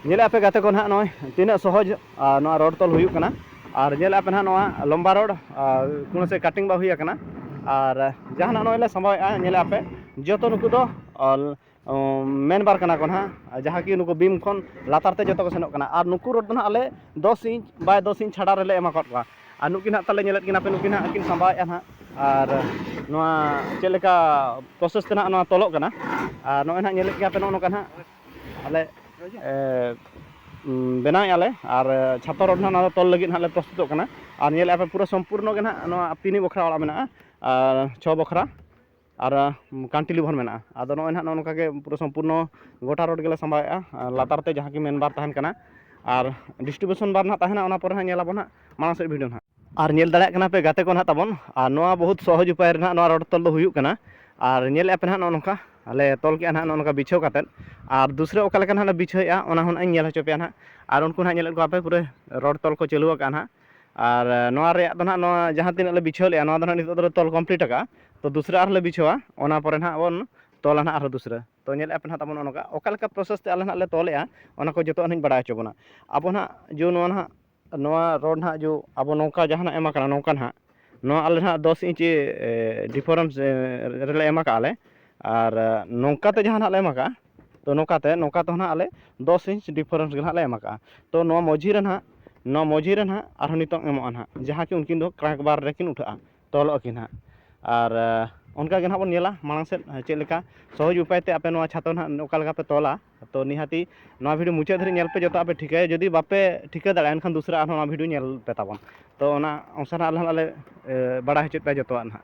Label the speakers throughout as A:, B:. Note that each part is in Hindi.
A: Nyela ape gate kon ha noy tina sohoj no road tol huyuk kana ar nyela ape ha noa lomba road kuna se cutting ba huya kana ar jahana noy le sambai nyela ape joto nuku do main bar kana kon ha jaha ki nuku bim kon latar te joto ko senok kana ar nuku road na ale 10 inch by 10 inch chhada rele ema kot kwa ar nukin ha tale nyelet kina ape nukin ha kin sambai ha ar noa cheleka process te na noa tolok kana ar noy ha nyelet ki ape no kan ha ale benaw ale ar chhato road na tol lagi na le prostutok kana ar nyel ape pura sampurno ge na no pini bokhra ola mena ar 6 bokhra ar cantilever mena ado no na nonka ge pura sampurno gota road gele sambaea latar te jahan ki main bar tahan kana ar distribution bar na tahena ona pore na nyela bon na mang se video na ar nyel dale kana pe gate ko na tabon ar noa bahut sohoj upay na noa road tol do huyuk kana ar nyel ape na nonka ale tol ke na nonka bichau katet আর দুসরে ওকা লেখান হালে বিছাইয়া ওনা হন ᱧᱮᱞ ᱦᱚᱪᱚ ᱯᱮᱭᱟ ᱱᱟᱦᱟᱜ ᱟᱨ ᱩᱱᱠᱩ ᱱᱟᱦᱟᱜ ᱧᱮᱞᱮᱫ ᱠᱚᱣᱟ ᱯᱮ ᱯᱩᱨᱟᱹ ᱨᱚᱰ ᱛᱚᱞ ᱠᱚ ᱪᱟᱹᱞᱩ ᱟᱠᱟᱜᱼᱟ ᱱᱟᱦᱟᱜ ᱟᱨ ᱱᱚᱣᱟ ᱨᱮᱭᱟᱜ ᱫᱚ ᱱᱟᱦᱟᱜ ᱱᱚᱣᱟ ᱡᱟᱦᱟᱸ ᱛᱤᱱᱟᱹᱜ ᱞᱮ ᱵᱤᱪᱷᱟᱹᱣ ᱞᱮᱜᱼᱟ ᱱᱚᱣᱟ ᱫᱚ ᱱᱟᱦᱟᱜ ᱱᱤᱛᱚᱜ ᱫᱚ ᱛᱚᱞ ᱠᱚᱢᱯᱞᱤᱴ ᱟᱠᱟᱜᱼᱟ ᱛᱚ ᱫᱩᱥᱨᱟ ᱟᱨᱦᱚᱸ ᱞᱮ ᱵᱤᱪᱷᱟᱹᱣᱟ ᱚᱱᱟ ᱯᱚᱨᱮ ᱱᱟᱦᱟᱜ ᱵᱚᱱ ᱛᱚᱞᱟ ᱱᱟᱦᱟᱜ ᱟᱨᱦᱚᱸ ᱫᱩᱥᱨᱟ ᱛᱚ ᱧᱮᱞᱮᱫ ᱯᱮ ᱱᱟᱦᱟᱜ ᱛᱟᱵᱚᱱ ᱚᱱᱠᱟ ᱚᱠᱟ ᱞᱮᱠᱟ ᱯᱨᱚᱥᱮᱥ ᱛᱮ ᱟᱞᱮ ᱱᱟᱦᱟᱜ ᱞᱮ ᱛᱚᱞᱮᱜᱼᱟ ᱚᱱᱟ ᱠᱚ ᱡᱚᱛᱚ ᱱᱟᱦᱟᱜ ᱵᱟᱲᱟᱭ ᱦᱚᱪᱚ ᱵᱚᱱᱟ ᱟᱵᱚ ᱱᱟᱦᱟᱜ ᱡᱚ ᱱᱚᱣᱟ ᱱᱟᱦᱟᱜ ᱱᱚᱣᱟ ᱨᱚᱰ ᱱᱟᱦᱟᱜ ᱡᱚ ᱟᱵᱚ ᱱᱚᱝᱠᱟ ᱡᱟᱦᱟᱱᱟᱜ ᱮᱢ ᱟᱠᱟᱱᱟ ᱱᱚᱝᱠᱟ ᱱᱟᱦᱟᱜ ᱱᱚᱣᱟ ᱟᱞᱮ ᱱᱟᱦᱟᱜ 10 ᱤᱧᱪᱤ ᱰᱤᱯᱷᱟᱨᱮᱱᱥ ᱨᱮᱞᱮ ᱮᱢ ᱟᱠᱟᱜᱼᱟ ᱞᱮ ᱟᱨ ᱱᱚᱝᱠᱟ ᱛᱮ ᱡᱟᱦᱟᱱᱟᱜ ᱞᱮ ᱮᱢ ᱟᱠᱟᱜᱼᱟ तो नौका तो ना आले 10 इंच डिफरेंस के ना एम का तो नो मझी रे ना नो मझी रे ना और नित एमो ना जहाँ कि उनकिन दो क्राक बार रेकिन उठा तोल अकिन हाँ और उनका के ना बन नेला मांग से चेलेका सहज उपाय ते आपे नो छातो ना ओका लगा पे तोला तो निहाती नो वीडियो मुचाद धरि नेल पे जतो आपे ठीक है जदि बापे ठीक दाड़ा एनखान दूसरा और नो वीडियो नेल पे ताबन तो ना अंसाना आले बड़ा हचत पे जतो ना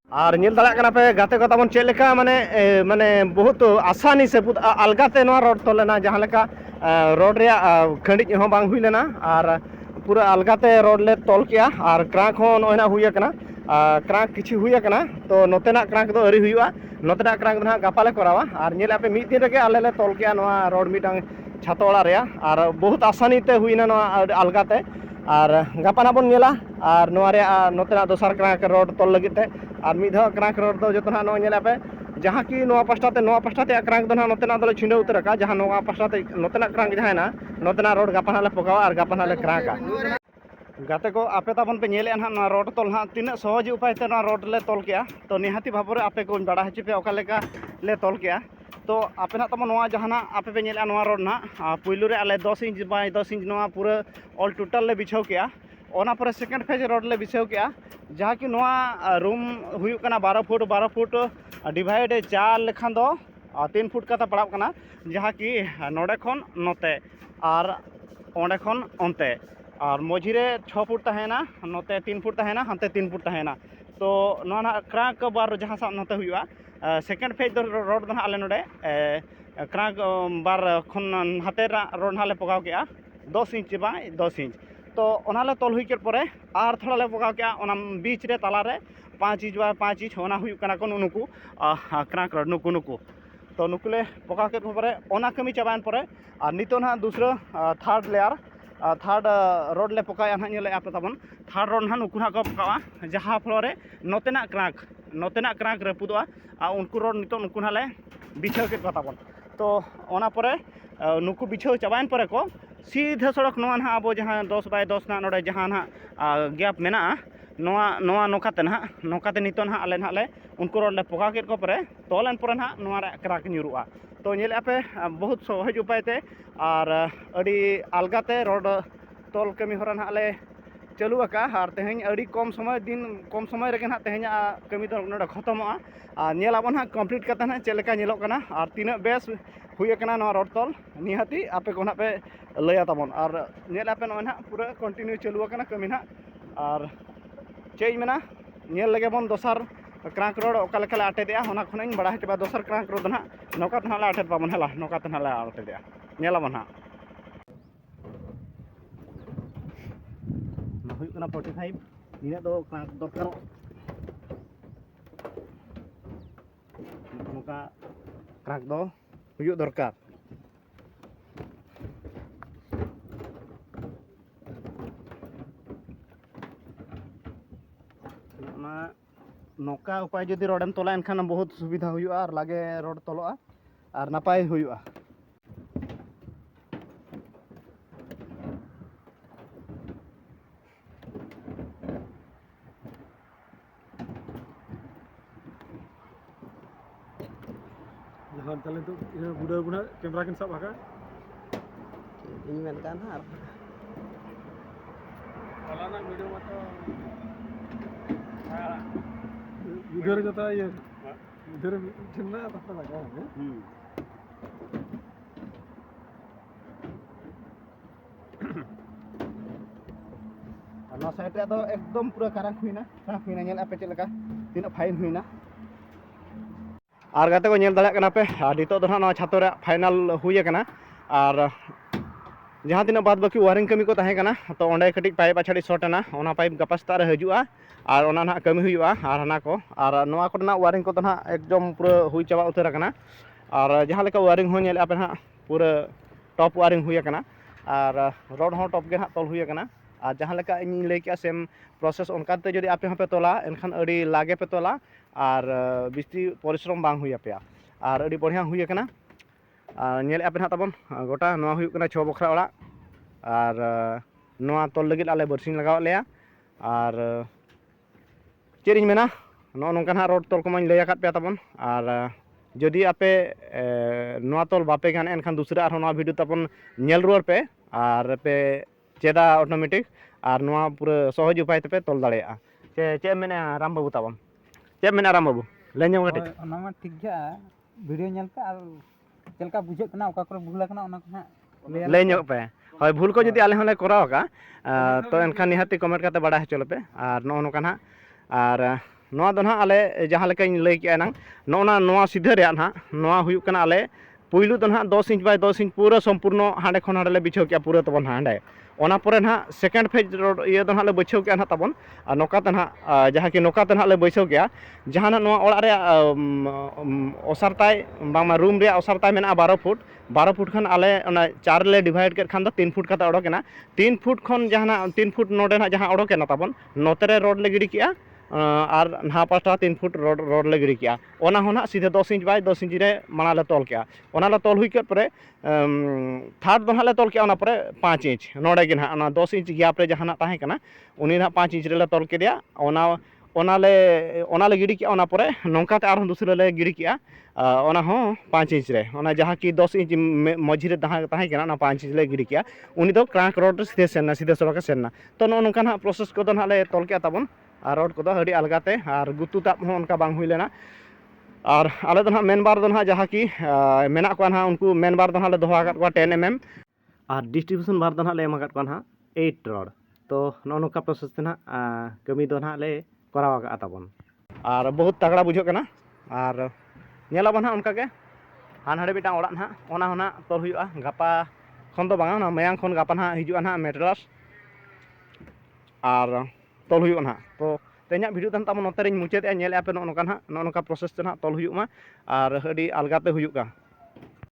A: और ᱧᱮᱞ ᱫᱟᱲᱮᱭᱟᱜ ᱠᱟᱱᱟ ᱯᱮ ᱜᱟᱛᱮ ᱠᱚ ᱛᱟᱵᱚᱱ ᱪᱮᱫ ᱞᱮᱠᱟ ᱢᱟᱱᱮ बहुत आसानी से अलगाते नोआ रोड तोल लेना जहाँ लेका रोड रे खंडिज हो बांग हुई लेना और पूरा अलगाते रोड ले तोल किया और क्रांक हो नोना हुई कना क्रांक किछि हुई कना तो नोतेना क्रांक दो अरी हुआ नोतेना क्रांक ना गापाले करावा और नेला पे मिद दिन रे आले ले तोल किया नोआ रोड मिटांग छातो ओड़ा रे और बहुत आसानी ते हुई ना नोआ अलगाते और गापाना बन नेला और नोआ रे नोतेना दोसर क्रांक रोड तोल लगी ते और मिधा क्रांक रोड दो जो ना नो नेला पे जहाँ की नोआ पास्टा ते क्रांक दो ना नोतेना दो छिंडे उतर का जहाँ नोआ पास्टा ते नोतेना क्रांक जहाँ ना नोतेना रोड गापाना ले पकावा और गापाना ले क्रांका गाते को आपे ताबन पे नेले ना रोड तोल हाँ तीन सहज उपाय ते ना रोड ले तोल किया तो निहाती भाव आपे को बड़ा हची पे ओका लेका ले तोल किया तो आपे ना ताबन नोआ जहाँ आपे पे नेले नोआ रोड ना पुइलु रे आले 10 इंच बाय 10 इंच नोआ पूरा ऑल टोटल ले बिछाव किया ओना पर सेकंड फेज रोड ले बिछाव किया जहाँ कि नोआ रूम हुयुक कना 12 फुट डिवाइड चार लेखान दो 3 फुट का पड़ाव कना जहाँ कि नोडे खन नोते और ओंडे खन ओंते और मझी रे 6 फुट तहेना नोते 3 फुट तहेना हांते 3 फुट तहेना तो नोआ ना क्रांक बार जहाँ सा नोते हुआ सेकंड फेज दो रोड दो आले नोडे क्रांक बार खन हाते रोड ना ले पकाव किया 10 इंच बाय 10 इंच तो ओनाले तोल हुई के परे और थोड़ा ले पकाव किया ओना बीच रे ताला रे 5 इंच बाय 5 इंच होना हुई कना को नुकु क्रांक रोड नुकु तो नुकुले पकाव के परे ओना कमी चाबान परे और नितो ना दूसरा थर्ड लेयर थर्ड रोड ले पकाया ना नेले आप ताबन थर्ड रोड ना नुकु ना को पकावा जहाँ फ्लोरे नोतेना क्रांक रपुदवा उनको रोड नितो नुकु ना ले बिछाव के ताबन तो ओना परे नुकु बिछाव चाबान परे को सीधा सड़क नोआ ना अब जहाँ 10 बाय 10 ना नोडे जहाँ ना गैप मेना नोआ नोकाते ना नोकाते नितो ना आले ना ले उनको रोड ले पका के को परे तोलन परे ना नोआ रे क्राक न्यूरुआ तो नेले आपे बहुत सहज उपाय ते और अड़ी अलगाते रोड तोल कमी होरा ना ले चालू आका और तेहें अड़ी कम समय रे ना तेहें कमी दो नोडे खत्मोआ नेलाबो ना कंप्लीट करते ना चेलेका नेलोक कना और तीना बेस हुई कना नोआ रोड तोल निहाती आपे को ना पे लया ताबन और नेल आपे ना पूरा कंटिन्यू चालू कना कमी ना और चेज मेना नेल लगे बन दोसर क्रांक रोड ओका लेका ले आटेदया होना खनाइन बड़ा हचबा दोसर क्रांक रोड ना नौका तना ले आटेद पाबन हला नौका तना ले आटेदया नेलाबन ना हुई कना 45 इना दो क्रांक दरकार नौका क्रांक दो हुई दरकार नौका उपाय जदि रोडेम तोला एनखान बहुत सुविधा हुआ और लागे रोड तोलोआ और नापाय हुआ
B: Han talen tu budak guna kamera kan sab haka.
A: Ini menkan har.
B: Kalau nak video mata. Udah kata ya. Udah cina apa lagi?
A: Nah saya tu ekdom pura karang huina nyel apa cek leka tina fine huina ar gate ko nyel dalek kana pe dito do na chhato re final huye kana ar jahan tina bad baki wiring kami ko tahe kana to onde katik pipe achadi short na ona pipe gapa star hajua ar ona na kami huyua ar hana ko ar noa ko na wiring ko to na ekdom pura hui chaba utar kana ar jahan leka wiring ho nyel apa na pura top wiring huye kana ar rod ho top ge na tol huye kana আর jahan leka ini lay kya same process onkate jodi ape hape tola enkhan adi lage pe tola ar bisti porishrom bang huya pe ar adi बढ़िया huya kana nyel ape na tabon gota noa huyuk kana 6 bokra ora ar noa tol lagit ale bersing lagaw leya ar cheriñ mena no nongkan ha rod tol ko mañ lay akat pe tabon ar jodi ape noa tol bape gan enkhan dusra ar noa video tapon nyel ruar pe ar pe चेदा ऑटोमेटिक और नोआ पूरा सहज उपाय ते पे तोल दाड़ेया चे मेने राम बाबू ताबम चे मेने राम बाबू लेन जम कटे
C: ओना मा ठीक गया वीडियो नेल पे और चलका बुझे कना ओका करे भूल कना ओना को
A: ले ᱧᱚᱜ पे होय भूल को जदि आले हले कराव का तो एनखान निहाती कमेंट करते बड़ा हचो पे और नो नो काना और नोआ दो ना आले जहां लेकाኝ लay के ना नोना नोआ सीधे रे ना नोआ हुयु कना आले पुइलु दो ना 10 इंच बाय 10 इंच पूरा संपूर्ण हांडे खन हांडे ले बिछाव के पूरा तबन हांडे ओना परे ना सेकेंड फेज रोड ये दो ना ले बैछाव के ना तबन नोका त ना जहां कि नोका त ना ले बैछाव के जहां ना नोआ ओड़ा रे ओसारताय बांगमा रूम रे ओसारताय मेना 12 फुट खान आले ओना 4 ले डिवाइड के खान 3 फुट काता ओडो केना 3 फुट खन जहां 3 फुट नोडे ना जहां ओडो केना तबन नोतरे रोड ले गिडी किया और ना पास्टा 3 फुट रोड ले गिडी किया ओना होना सीधे 10 इंच बाय 10 इंच रे माना ले तोल किया ओना ले तोल हुई के परे थर्ड दो ले तोल किया ओना परे 5 इंच नोडे के ना ओना 10 इंच गैप रे जहां ताहे कना उनी ना 5 इंच रे ले तोल के दिया ओना ले गिडी किया ओना परे नोंका ते आर दूसरे ले गिडी किया ओना हो 5 इंच रे ओना जहां की 10 इंच मझी रे ताहे कना ना 5 इंच ले गिडी किया उनी दो क्रांक रोड सीधे सेना सीधे सड़क सेना तो नो नोंका ना प्रोसेस को दो ना ले तोल किया तबन और रोड को दो हडी अलगाते और गुतु ताप हो उनका बांग हुई लेना और आले दो ना मेन बार दो ना जहां की मेना को ना उनको मेन बार दो ना ले दोहा काट को 10 mm और डिस्ट्रीब्यूशन बार दो ना ले एम काट को ना 8 रोड तो नो नोंका प्रोसेस ते ना कमी दो ना ले करावा का तबन और बहुत तगड़ा बुझो कना और नेलाबन ना उनका के हान हडे बिटा ओड़ा ना ओना होना तोल हुआ गापा खन दो बांगा ना मयांग खन गापा ना हिजुआ ना मेट्रस और तोल हुआ ना तो तेना वीडियो तन तम नोते मुचाद नेल आपे नोका प्रोसेस ते ना तोल हुआ और हडी अलगाते हुआ